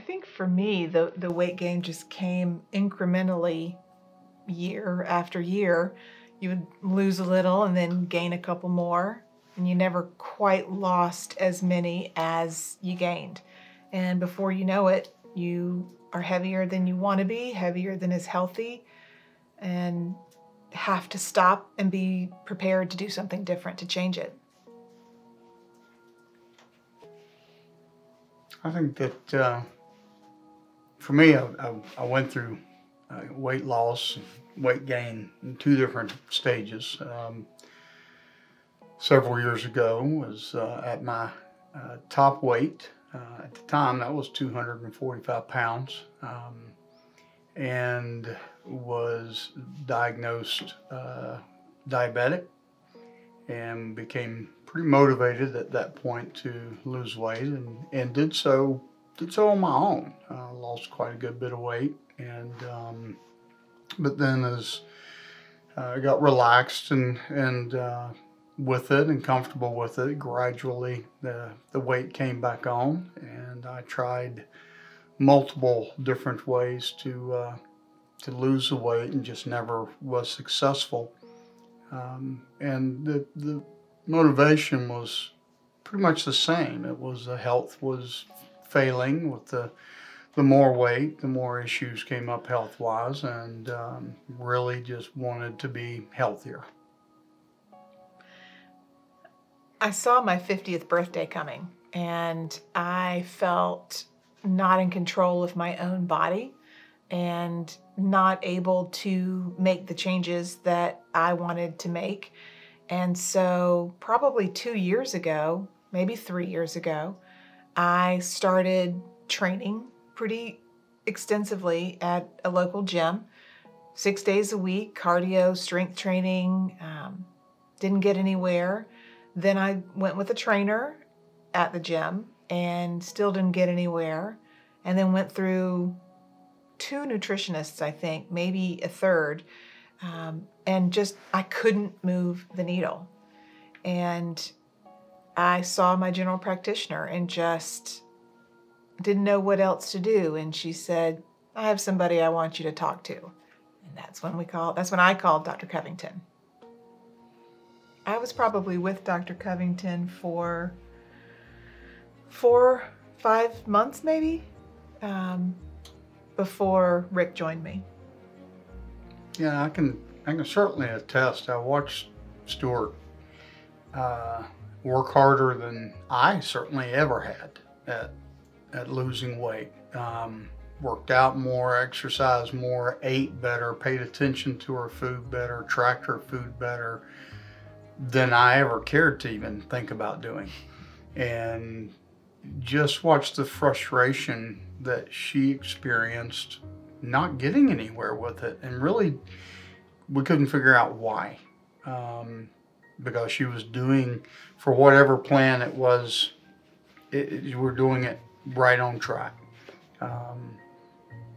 think for me, the weight gain just came incrementally year after year. You would lose a little and then gain a couple more, and you never quite lost as many as you gained. And before you know it, you are heavier than you want to be, heavier than is healthy, and have to stop and be prepared to do something different to change it. I think that for me, I went through weight loss and weight gain in two different stages. Several years ago was at my top weight. At the time, that was 245 pounds, and was diagnosed diabetic, and became pretty motivated at that point to lose weight, and did so on my own. Lost quite a good bit of weight, and but then as I got relaxed and with it and comfortable with it, gradually the weight came back on, and I tried multiple different ways to lose the weight and just never was successful. And the motivation was pretty much the same. It was the health was failing with the more weight, the more issues came up health-wise, and really just wanted to be healthier. I saw my 50th birthday coming, and I felt not in control of my own body and not able to make the changes that I wanted to make. And so probably 2 years ago, maybe 3 years ago, I started training pretty extensively at a local gym, 6 days a week, cardio, strength training. Didn't get anywhere. Then I went with a trainer at the gym and still didn't get anywhere. And then went through 2 nutritionists, I think, maybe a third. And just, I couldn't move the needle. And I saw my general practitioner and just didn't know what else to do. And she said, I have somebody I want you to talk to. And that's when I called Dr. Covington. I was probably with Dr. Covington for 4, 5 months maybe, before Rick joined me. Yeah, I can certainly attest. I watched Stuart work harder than I certainly ever had at losing weight. Worked out more, exercised more, ate better, paid attention to her food better, tracked her food better than I ever cared to even think about doing. And just watched the frustration that she experienced not getting anywhere with it, and really we couldn't figure out why, because she was doing, for whatever plan it was, you were doing it right on track.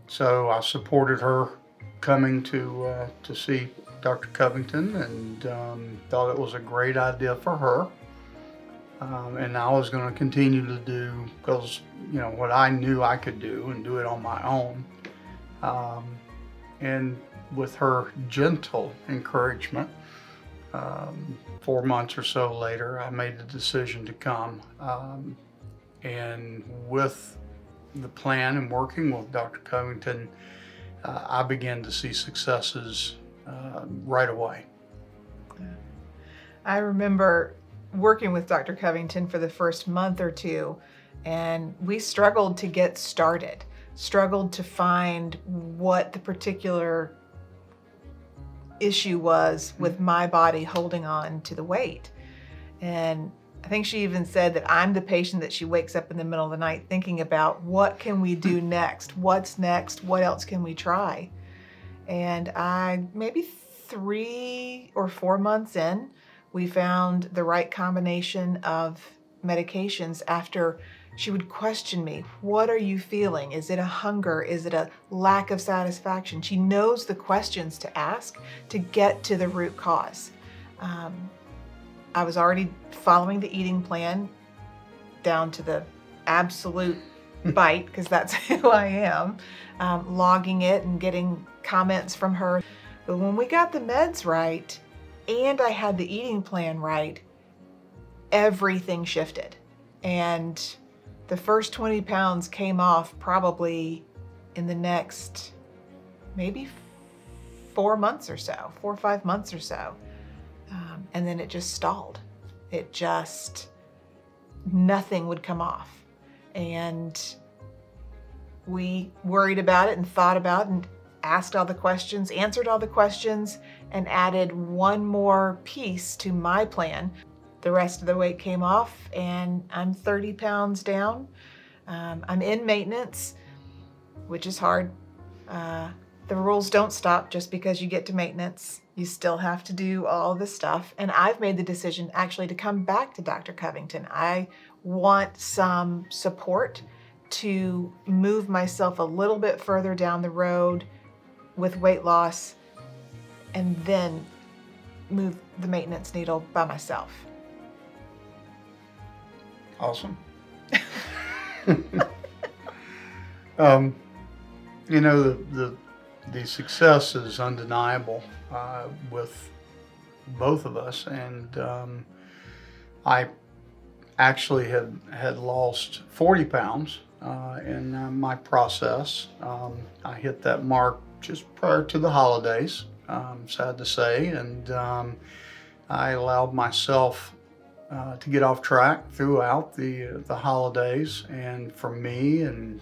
So I supported her coming to see Dr. Covington, and thought it was a great idea for her. And I was going to continue to do, because what I knew I could do and do it on my own. And with her gentle encouragement, 4 months or so later, I made the decision to come. And with the plan and working with Dr. Covington, I began to see successes right away. I remember working with Dr. Covington for the first month or two, and we struggled to get started, struggled to find what the particular issue was with my body holding on to the weight. And I think she even said that I'm the patient that she wakes up in the middle of the night thinking about, what can we do next? What's next? What else can we try? And maybe 3 or 4 months in, we found the right combination of medications after she would question me. What are you feeling? Is it a hunger? Is it a lack of satisfaction? She knows the questions to ask to get to the root cause. I was already following the eating plan down to the absolute bite, because that's who I am, logging it and getting comments from her. But when we got the meds right and I had the eating plan right, everything shifted. And the first 20 pounds came off probably in the next maybe 4 months or so, 4 or 5 months or so. And then it just stalled. It just, nothing would come off. And we worried about it and thought about it and asked all the questions, answered all the questions, and added one more piece to my plan. The rest of the weight came off and I'm 30 pounds down. I'm in maintenance, which is hard. The rules don't stop just because you get to maintenance. You still have to do all the stuff. And I've made the decision actually to come back to Dr. Covington. I want some support to move myself a little bit further down the road with weight loss and then move the maintenance needle by myself. Awesome. You know, the success is undeniable with both of us, and I actually had lost 40 pounds in my process. I hit that mark just prior to the holidays, sad to say, and I allowed myself to get off track throughout the holidays, and for me and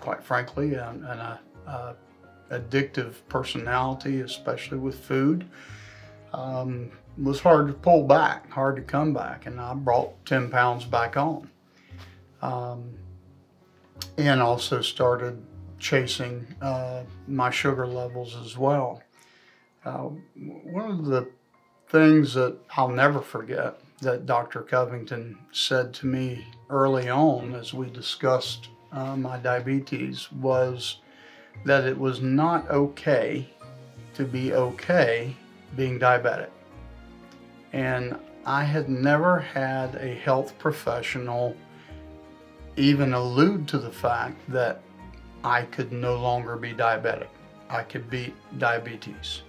quite frankly an addictive personality, especially with food, was hard to pull back, hard to come back, and I brought 10 pounds back on, and also started chasing my sugar levels as well. One of the things that I'll never forget that Dr. Covington said to me early on as we discussed my diabetes was that it was not okay to be okay being diabetic. And I had never had a health professional even allude to the fact that I could no longer be diabetic. I could beat diabetes.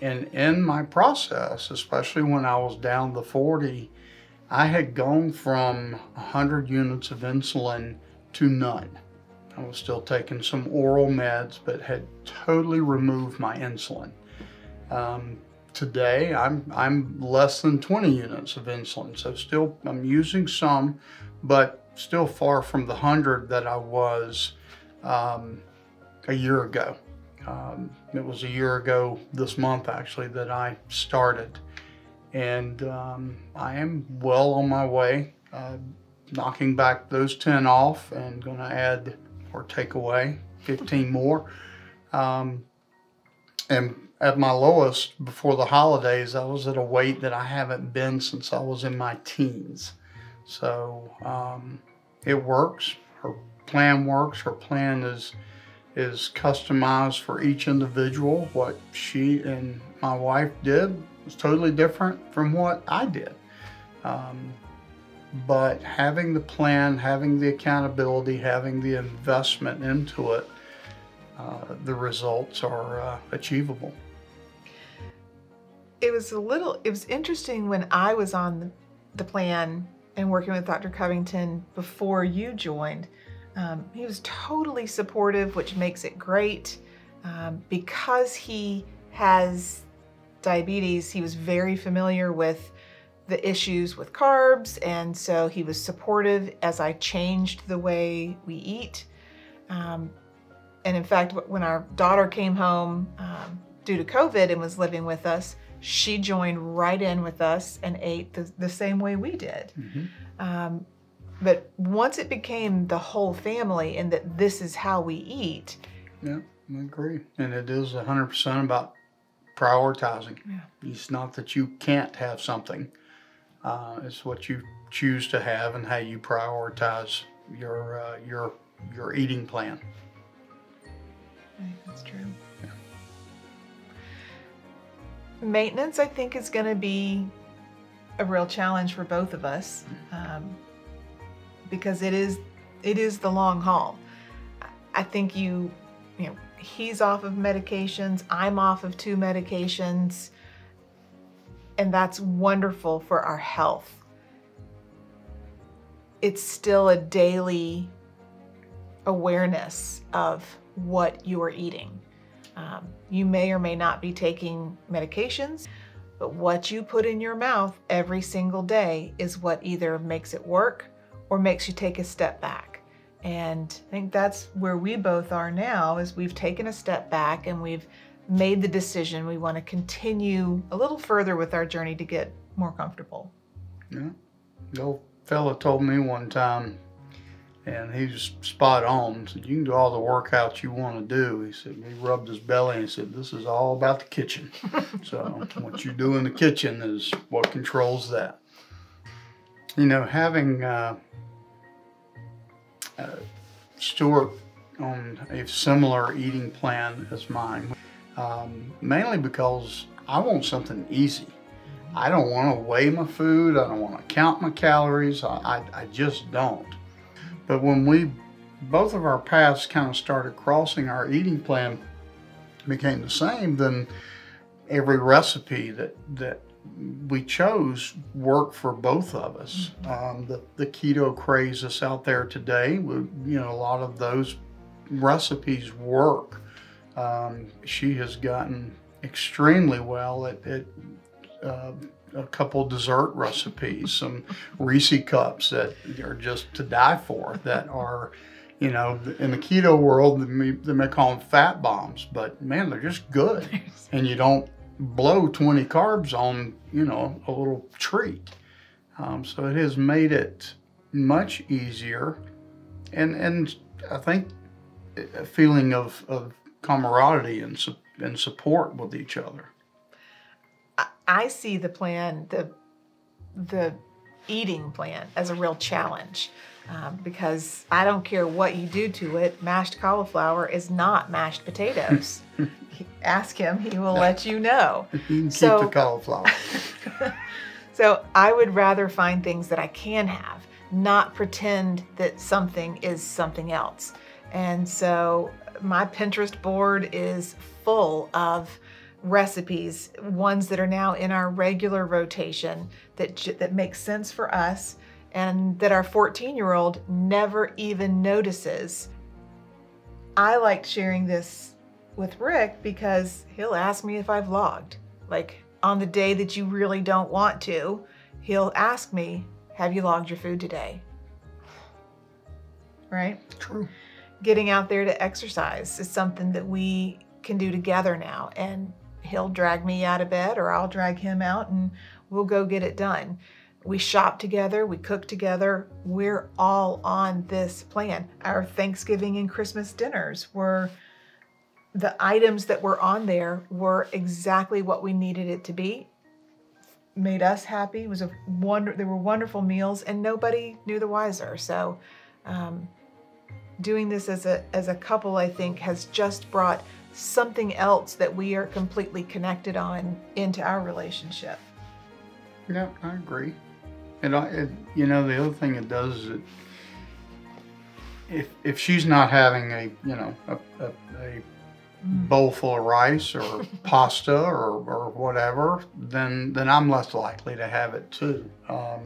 And in my process, especially when I was down to 40, I had gone from 100 units of insulin to none. I was still taking some oral meds, but had totally removed my insulin. Today, I'm less than 20 units of insulin, so still I'm using some, but still far from the 100 that I was a year ago. It was a year ago this month actually that I started, and I am well on my way, knocking back those 10 off and going to add or take away 15 more. And at my lowest before the holidays, I was at a weight that I haven't been since I was in my teens. So it works. Her plan works. Her plan is customized for each individual. What she and my wife did was totally different from what I did. But having the plan, having the accountability, having the investment into it, the results are achievable. It was interesting when I was on the plan and working with Dr. Covington before you joined. He was totally supportive, which makes it great. Because he has diabetes, he was very familiar with the issues with carbs, and so he was supportive as I changed the way we eat. And in fact, when our daughter came home due to COVID and was living with us, she joined right in with us and ate the same way we did. Mm-hmm. But once it became the whole family and that this is how we eat. Yeah, I agree. And it is 100% about prioritizing. Yeah. It's not that you can't have something. It's what you choose to have and how you prioritize your eating plan. I think that's true. Yeah. Maintenance, I think, is going to be a real challenge for both of us, because it is it is the long haul. I think he's off of medications, I'm off of 2 medications, and that's wonderful for our health. It's still a daily awareness of what you are eating. You may or may not be taking medications, but what you put in your mouth every single day is what either makes it work or makes you take a step back. And I think that's where we both are now, is we've taken a step back and we've made the decision we want to continue a little further with our journey to get more comfortable. Yeah. The old fella told me one time, and he was spot on. He said, you can do all the workouts you want to do. He said, he rubbed his belly and he said, this is all about the kitchen. So what you do in the kitchen is what controls that. You know, having Stuart on a similar eating plan as mine, mainly because I want something easy. I don't want to weigh my food. I don't want to count my calories. I just don't. But when both of our paths kind of started crossing, our eating plan became the same, then every recipe that we chose worked for both of us. The keto craze that's out there today, a lot of those recipes work. She has gotten extremely well at a couple dessert recipes, some Reese cups that are just to die for, that are, in the keto world, they may call them fat bombs, but man, they're just good. And you don't blow 20 carbs on, a little treat. So it has made it much easier. And I think a feeling of camaraderie and support with each other. I see the plan, the eating plan, as a real challenge, because I don't care what you do to it. Mashed cauliflower is not mashed potatoes. Ask him, he will let you know. You can keep the cauliflower. So I would rather find things that I can have, not pretend that something is something else. And so my Pinterest board is full of recipes, ones that are now in our regular rotation that make sense for us and that our 14-year-old never even notices. I liked sharing this with Rick because he'll ask me if I've logged. Like on the day that you really don't want to, he'll ask me, have you logged your food today? Right? True. Getting out there to exercise is something that we can do together now, and he'll drag me out of bed or I'll drag him out and we'll go get it done. We shop together, we cook together. We're all on this plan. Our Thanksgiving and Christmas dinners the items that were on there were exactly what we needed it to be. Made us happy. It was they were wonderful meals and nobody knew the wiser. So doing this as a couple, I think, has just brought something else that we are completely connected on into our relationship. Yeah, I agree. And the other thing it does is if she's not having a bowl full of rice or pasta or whatever, then I'm less likely to have it too. I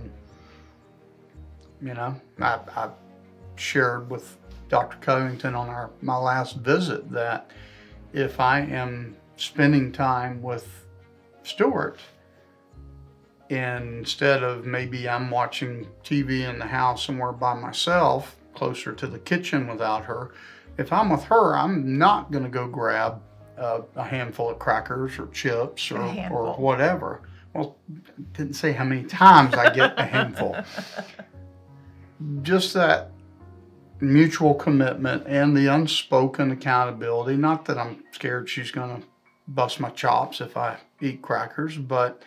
shared with Dr. Covington on my last visit that if I am spending time with Stuart, instead of maybe I'm watching TV in the house somewhere by myself, closer to the kitchen without her, if I'm with her, I'm not going to go grab a handful of crackers or chips or whatever. Well, didn't say how many times I get a handful. Just that mutual commitment and the unspoken accountability. Not that I'm scared she's going to bust my chops if I eat crackers, but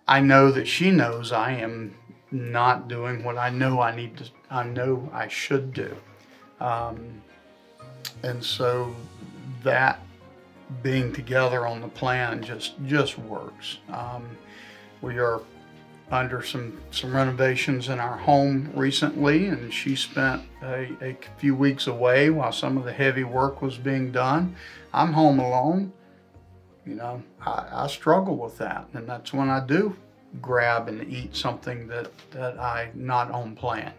I know that she knows I am not doing what I know I should do. And so that being together on the plan just works. We are under some renovations in our home recently, and she spent a few weeks away while some of the heavy work was being done. I'm home alone. You know, I struggle with that, and that's when I do grab and eat something that I not on plan.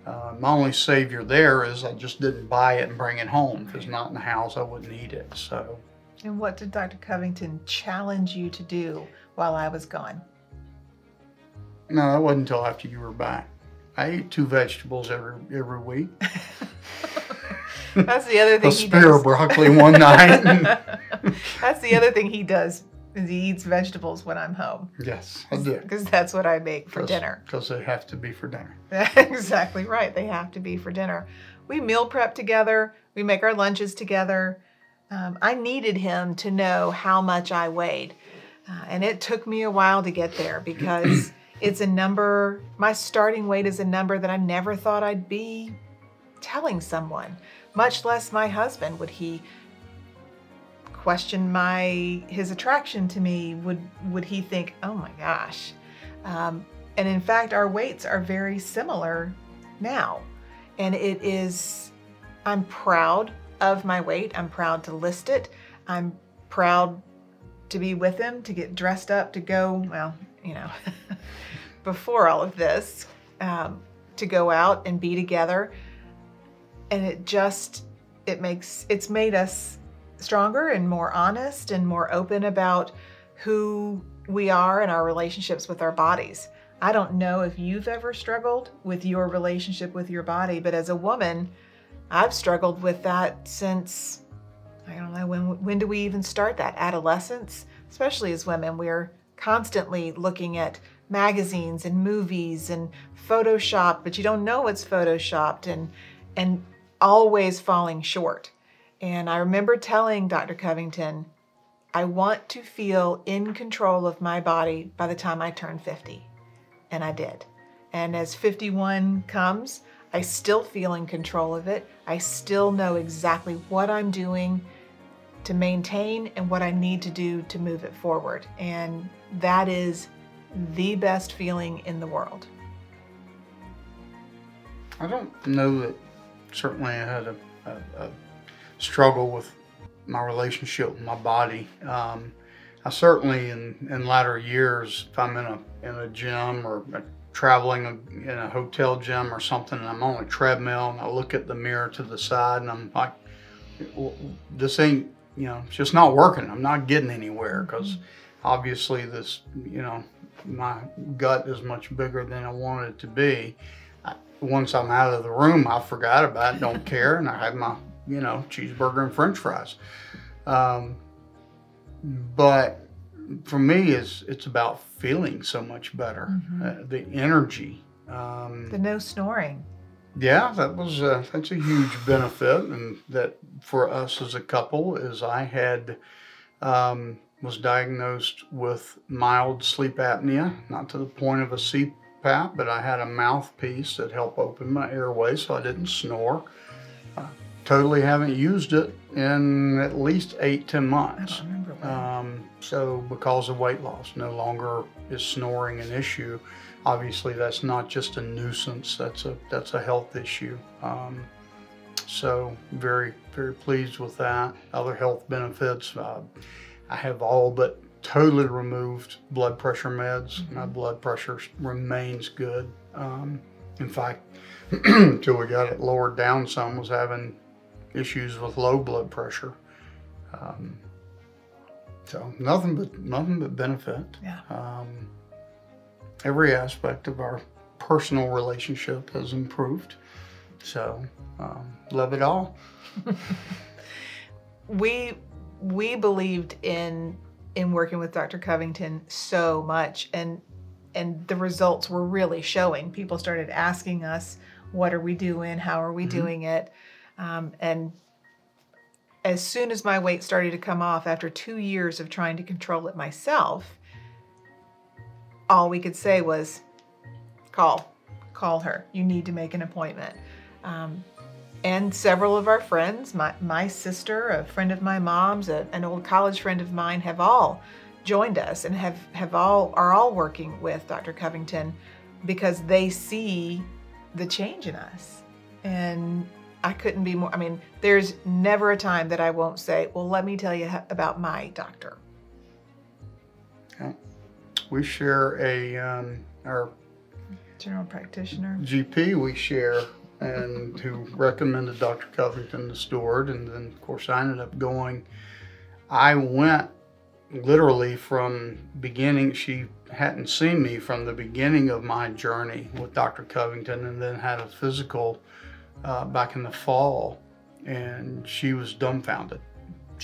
My only savior there is I just didn't buy it and bring it home, because not in the house I wouldn't eat it. So. And what did Dr. Covington challenge you to do while I was gone? No, that wasn't until after you were back. I ate 2 vegetables every week. That's the other thing he does. A spear of broccoli one night. That's the other thing he does, is he eats vegetables when I'm home. Yes, I do. Because that's what I make for dinner. Because they have to be for dinner. Exactly right. They have to be for dinner. We meal prep together. We make our lunches together. I needed him to know how much I weighed. And it took me a while to get there, because it's a number, my starting weight is a number that I never thought I'd be telling someone, much less my husband. Would he question his attraction to me? Would he think, oh my gosh? And in fact, our weights are very similar now. And I'm proud of my weight. I'm proud to list it. I'm proud to be with him, to get dressed up, to go, well, you know, before all of this, to go out and be together. And it's made us stronger and more honest and more open about who we are and our relationships with our bodies. I don't know if you've ever struggled with your relationship with your body, but as a woman, I've struggled with that since, I don't know, when do we even start that? Adolescence? Especially as women, we're constantly looking at magazines and movies and Photoshop, but you don't know it's Photoshopped, and always falling short. And I remember telling Dr. Covington, I want to feel in control of my body by the time I turn 50. And I did. And as 51 comes, I still feel in control of it. I still know exactly what I'm doing to maintain and what I need to do to move it forward. And that is the best feeling in the world. I don't know that certainly I had a struggle with my relationship with my body. I certainly in latter years, if I'm in a gym or traveling in a hotel gym or something, and I'm on a treadmill and I look at the mirror to the side and I'm like, this ain't, you know, it's just not working. I'm not getting anywhere, because obviously this, you know, my gut is much bigger than I want it to be. Once I'm out of the room, I forgot about it, don't care, and I have my, you know, cheeseburger and french fries. But for me, it's about feeling so much better. The energy. The no snoring. Yeah, that's a huge benefit, and that for us as a couple is I had was diagnosed with mild sleep apnea, not to the point of a CPAP, but I had a mouthpiece that helped open my airway so I didn't snore. Totally haven't used it in at least 8-10 months. I don't remember that. So because of weight loss, no longer is snoring an issue. Obviously, that's not just a nuisance, that's a health issue. So very, very pleased with that. Other health benefits, I have all but totally removed blood pressure meds. My blood pressure remains good. In fact, until we got it lowered down some, was having issues with low blood pressure. So nothing but benefit. Yeah. Every aspect of our personal relationship has improved. So love it all. We believed in working with Dr. Covington so much, and the results were really showing. People started asking us, what are we doing? How are we doing it? And as soon as my weight started to come off after 2 years of trying to control it myself, all we could say was, call her. You need to make an appointment. And several of our friends, my sister, a friend of my mom's, an old college friend of mine, have all joined us and are all working with Dr. Covington because they see the change in us. And I couldn't be more, I mean, there's never a time that I won't say, well, let me tell you about my doctor. Yeah. We share our general practitioner. GP we share, and who recommended Dr. Covington to Stewart, and then of course I ended up going. I went literally from beginning. She hadn't seen me from the beginning of my journey with Dr. Covington, and then had a physical back in the fall, and she was dumbfounded.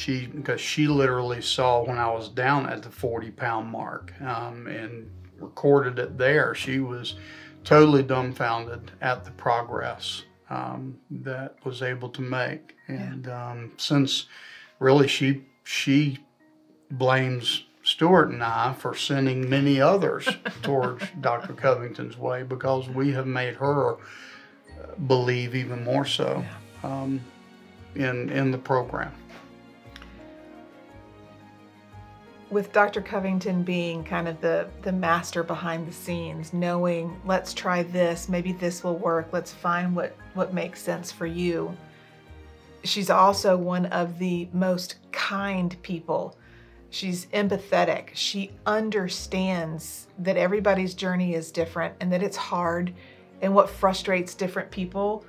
Because she literally saw when I was down at the 40-pound mark, and recorded it there. She was totally dumbfounded at the progress that was able to make. And since really she blames Stewart and I for sending many others towards Dr. Covington's way, because we have made her believe even more so in the program. With Dr. Covington being kind of the master behind the scenes, knowing, let's try this, maybe this will work, let's find what makes sense for you. She's also one of the most kind people. She's empathetic. She understands that everybody's journey is different and that it's hard, and what frustrates different people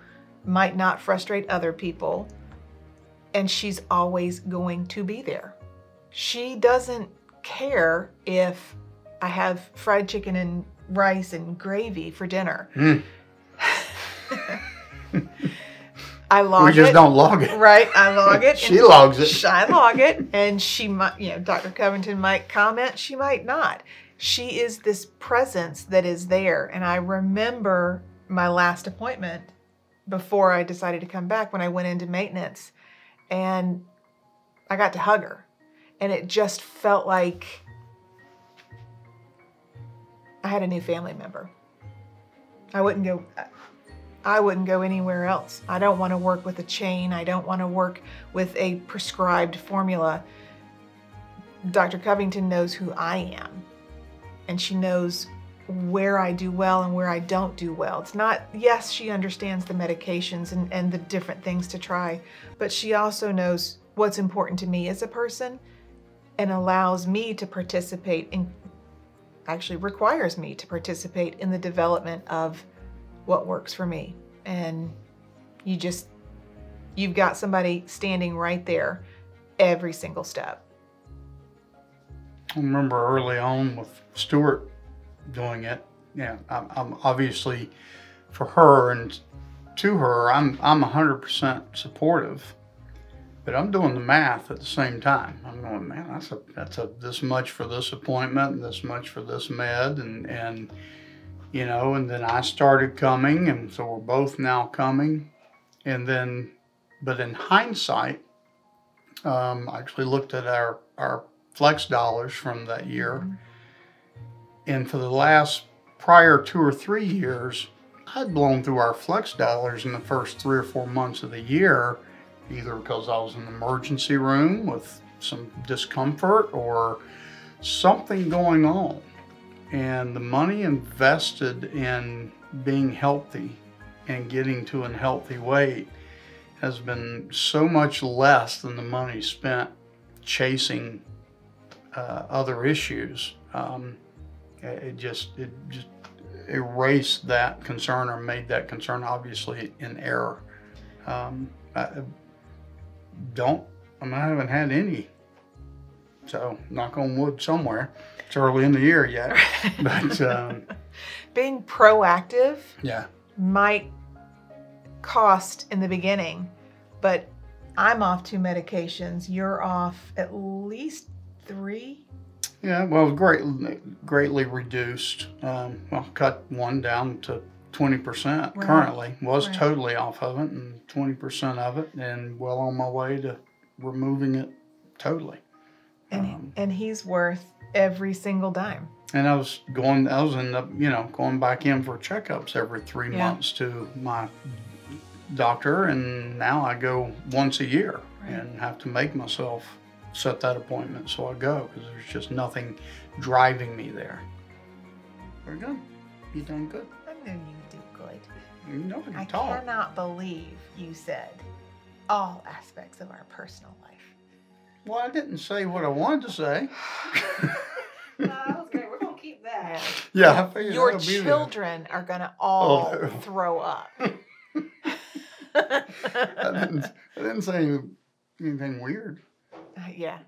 might not frustrate other people. And she's always going to be there. She doesn't care if I have fried chicken and rice and gravy for dinner. I log it. We just don't log it. Right, I log it. She logs it. I log it, and she might, Dr. Covington might comment, she might not. She is this presence that is there. And I remember my last appointment before I decided to come back, when I went into maintenance, and I got to hug her. And it just felt like I had a new family member. I wouldn't go anywhere else. I don't want to work with a chain. I don't want to work with a prescribed formula. Dr. Covington knows who I am, and she knows where I do well and where I don't do well. It's not, yes, she understands the medications and the different things to try, but she also knows what's important to me as a person, and allows me to participate in, actually requires me to participate in the development of what works for me. And you've got somebody standing right there every single step. I remember early on with Stewart doing it. Yeah, I'm obviously, for her and to her, I'm 100% supportive. But I'm doing the math at the same time. I'm going, man, that's this much for this appointment, and this much for this med, and and then I started coming, and so we're both now coming. And then, but in hindsight, I actually looked at our flex dollars from that year, and for the last prior 2 or 3 years, I'd blown through our flex dollars in the first 3 or 4 months of the year, either because I was in the emergency room with some discomfort or something going on. And the money invested in being healthy and getting to a healthy weight has been so much less than the money spent chasing other issues. It just erased that concern, or made that concern obviously in error. I haven't had any, so knock on wood somewhere. It's early in the year yet, but being proactive yeah, might cost in the beginning, but I'm off 2 medications. You're off at least 3. Yeah, well, greatly reduced. Well, cut one down to 20% Right. currently. Was Right. totally off of it, and 20% of it, and well on my way to removing it totally. And he's worth every single dime. And I was ended up, going back in for checkups every 3 months to my doctor, and now I go once a year. Right. And have to make myself set that appointment, so I go, because there's just nothing driving me there. Very good. You done good. I knew you'd do good. You know how I to talk. cannot believe you said all aspects of our personal life. Well, I didn't say what I wanted to say. That was great. We're going to keep that. Yeah, I figured Your that'll be there. children are going to all Oh. throw up. I didn't say anything weird. Yeah.